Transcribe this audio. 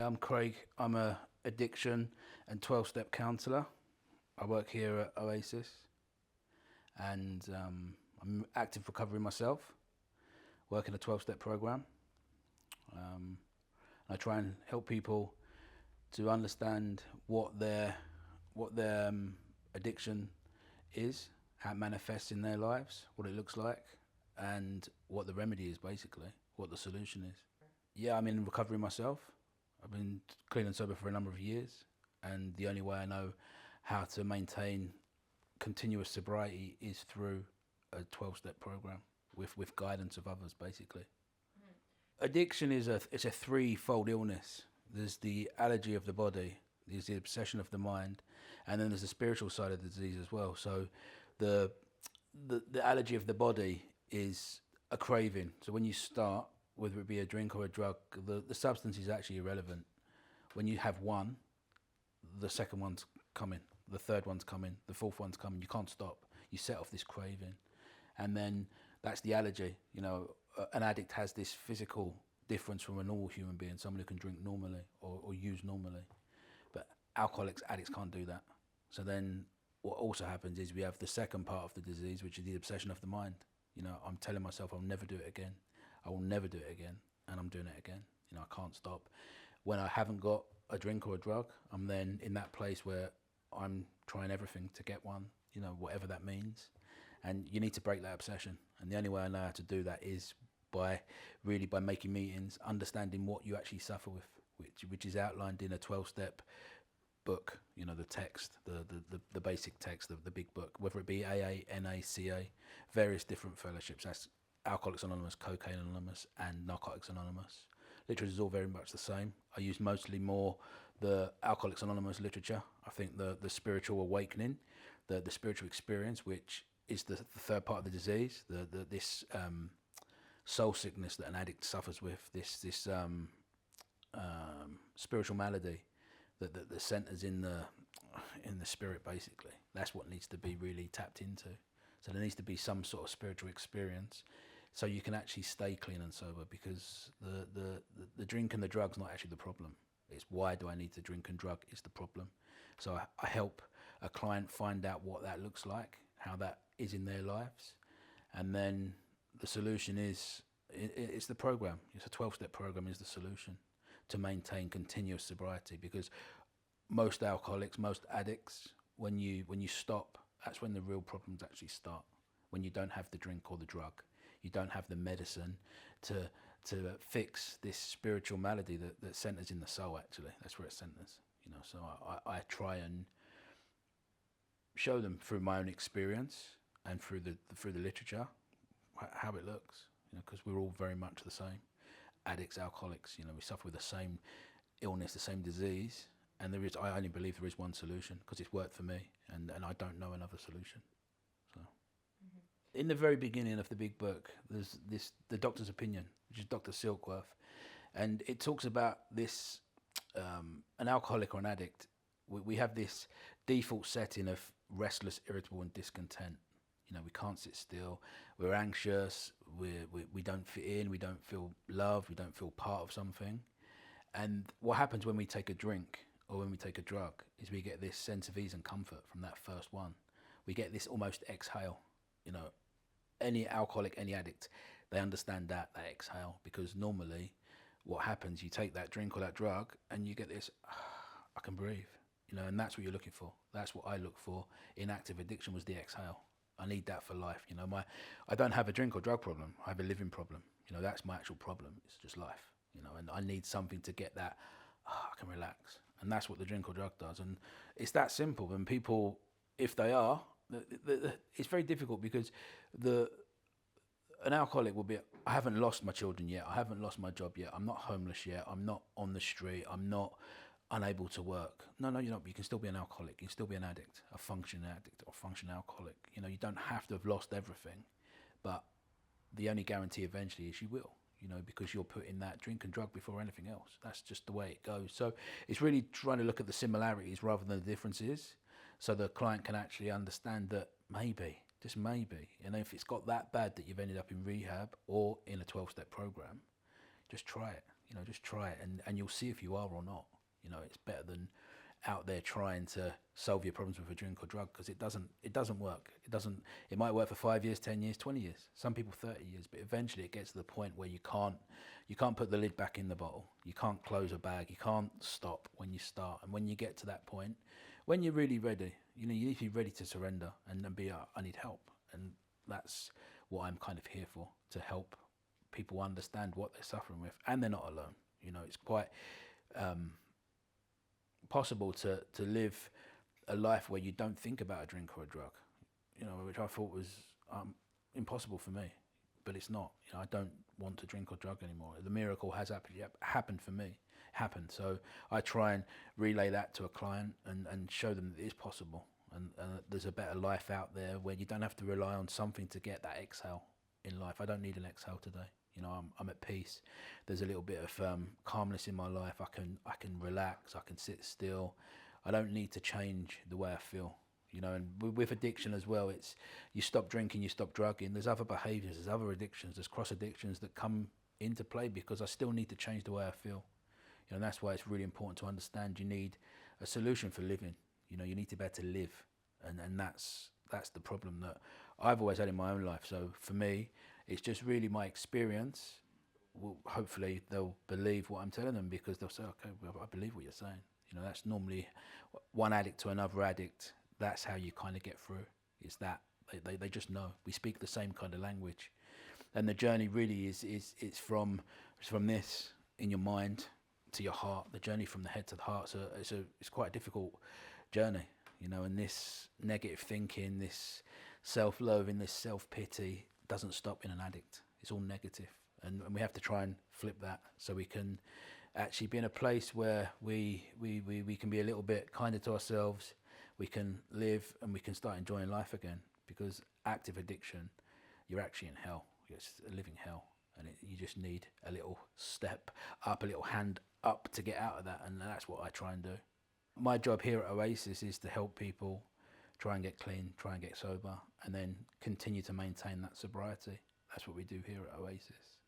I'm Craig. I'm a addiction and 12-step counsellor. I work here at Oasis, and I'm active recovery myself, work in a 12-step program. I try and help people to understand what their addiction is, how it manifests in their lives, what it looks like, and what the remedy is, basically, what the solution is. Yeah, I'm in recovery myself. I've been clean and sober for a number of years, and the only way I know how to maintain continuous sobriety is through a 12-step program with guidance of others, basically. Addiction is it's a threefold illness. There's the allergy of the body, there's the obsession of the mind, and then there's the spiritual side of the disease as well. So the allergy of the body is a craving. So when you start, whether it be a drink or a drug, the substance is actually irrelevant. When you have one, the second one's coming, the third one's coming, the fourth one's coming. You can't stop. You set off this craving. And then that's the allergy. You know, an addict has this physical difference from a normal human being, someone who can drink normally or use normally. But addicts can't do that. So then what also happens is we have the second part of the disease, which is the obsession of the mind. You know, I'm telling myself I'll never do it again. I will never do it again, and I'm doing it again. You know, I can't stop. When I haven't got a drink or a drug, I'm then in that place where I'm trying everything to get one, you know, whatever that means. And you need to break that obsession. And the only way I know how to do that is by making meetings, understanding what you actually suffer with, which is outlined in a 12-step book, you know, the text, the basic text, the big book, whether it be AA, NA, CA, various different fellowships. That's Alcoholics Anonymous, Cocaine Anonymous, and Narcotics Anonymous. Literature is all very much the same. I use mostly more the Alcoholics Anonymous literature. I think the spiritual awakening, the spiritual experience, which is the third part of the disease, this soul sickness that an addict suffers with, this spiritual malady that centers in the spirit, basically. That's what needs to be really tapped into. So there needs to be some sort of spiritual experience so you can actually stay clean and sober, because the drink and the drug's not actually the problem. It's why do I need to drink and drug is the problem. So I help a client find out what that looks like, how that is in their lives, and then the solution is, it's the program. It's a 12-step program is the solution to maintain continuous sobriety, because most alcoholics, most addicts, when you stop, that's when the real problems actually start. When you don't have the drink or the drug, you don't have the medicine to fix this spiritual malady that centers in the soul. Actually, that's where it centers. You know, so I try and show them through my own experience and through the literature how it looks. You know, because we're all very much the same. Addicts, alcoholics. You know, we suffer with the same illness, the same disease. And I only believe there is one solution, because it's worked for me, and I don't know another solution. So, in the very beginning of the big book, there's the doctor's opinion, which is Dr. Silkworth, and it talks about this an alcoholic or an addict. We have this default setting of restless, irritable, and discontent. You know, we can't sit still. We're anxious. We don't fit in. We don't feel loved. We don't feel part of something. And what happens when we take a drink or when we take a drug is we get this sense of ease and comfort from that first one. We get this almost exhale. You know, any alcoholic, any addict, they understand that exhale, because normally what happens, you take that drink or that drug and you get this, I can breathe. You know, and that's what you're looking for. That's what I look for in active addiction, was the exhale. I need that for life. You know, I don't have a drink or drug problem. I have a living problem. You know, that's my actual problem. It's just life. You know, and I need something to get that, I can relax. And that's what the drink or drug does. And it's that simple. And people, if they are, it's very difficult, because an alcoholic will be, I haven't lost my children yet. I haven't lost my job yet. I'm not homeless yet. I'm not on the street. I'm not unable to work. No, you're not. You can still be an alcoholic. You can still be an addict, a functioning addict or functioning alcoholic. You know, you don't have to have lost everything, but the only guarantee eventually is you will. You know, because you're putting that drink and drug before anything else. That's just the way it goes. So it's really trying to look at the similarities rather than the differences, so the client can actually understand that maybe, just maybe, and if it's got that bad that you've ended up in rehab or in a 12-step program, just try it. You know, just try it, and you'll see if you are or not. You know, it's better than out there trying to solve your problems with a drink or drug, because it doesn't work. It might work for 5 years, 10 years, 20 years, some people 30 years, but eventually it gets to the point where you can't put the lid back in the bottle. You can't close a bag. You can't stop when you start. And when you get to that point, when you're really ready, you know, you need to be ready to surrender and be, I need help. And that's what I'm kind of here for, to help people understand what they're suffering with, and they're not alone. You know, it's quite possible to live a life where you don't think about a drink or a drug, you know, which I thought was impossible for me, but it's not. You know, I don't want to drink or drug anymore. The miracle has happened for me, so I try and relay that to a client and show them that it is possible, and there's a better life out there where you don't have to rely on something to get that exhale in life. I don't need an exhale today. You know, I'm at peace. There's a little bit of calmness in my life. I can relax. I can sit still. I don't need to change the way I feel. You know, and with addiction as well, it's you stop drinking, you stop drugging. There's other behaviours, there's other addictions, there's cross addictions that come into play because I still need to change the way I feel. You know, and that's why it's really important to understand you need a solution for living. You know, you need to be able to live, and that's the problem that I've always had in my own life. So for me, it's just really my experience. Well, hopefully they'll believe what I'm telling them, because they'll say, okay, well, I believe what you're saying. You know, that's normally one addict to another addict. That's how you kind of get through. Is that they just know. We speak the same kind of language, and the journey really it's from this in your mind to your heart. The journey from the head to the heart. So it's quite a difficult journey. You know, and this negative thinking, this self-loathing, this self-pity doesn't stop in an addict. It's all negative, and we have to try and flip that so we can actually be in a place where we can be a little bit kinder to ourselves. We can live and we can start enjoying life again, because active addiction, you're actually in hell. It's a living hell, and you just need a little step up, a little hand up to get out of that, and that's what I try and do. My job here at Oasis is to help people try and get clean, try and get sober, and then continue to maintain that sobriety. That's what we do here at Oasis.